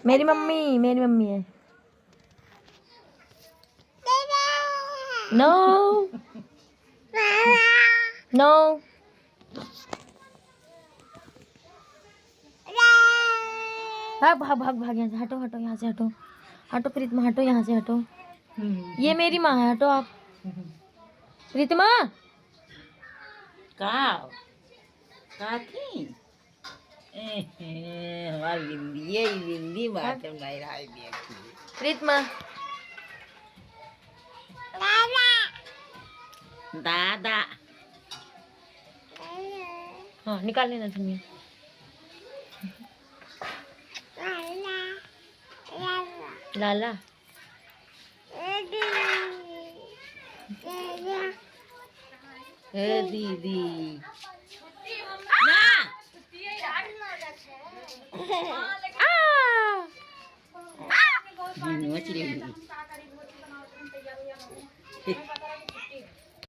मेरी मम्मी है। No no भाग भाग भाग भाग, यहाँ से हटो हटो, यहाँ से हटो हटो, प्रीतमा हटो, यहाँ से हटो। ये मेरी माँ है, हटो आप। प्रीतमा का थी हमारी बिंदी, ये बिंदी बात है नहीं रहा है। प्रीतमा दादा हाँ निकाल लेना तुम्हें। लाला दीदी ना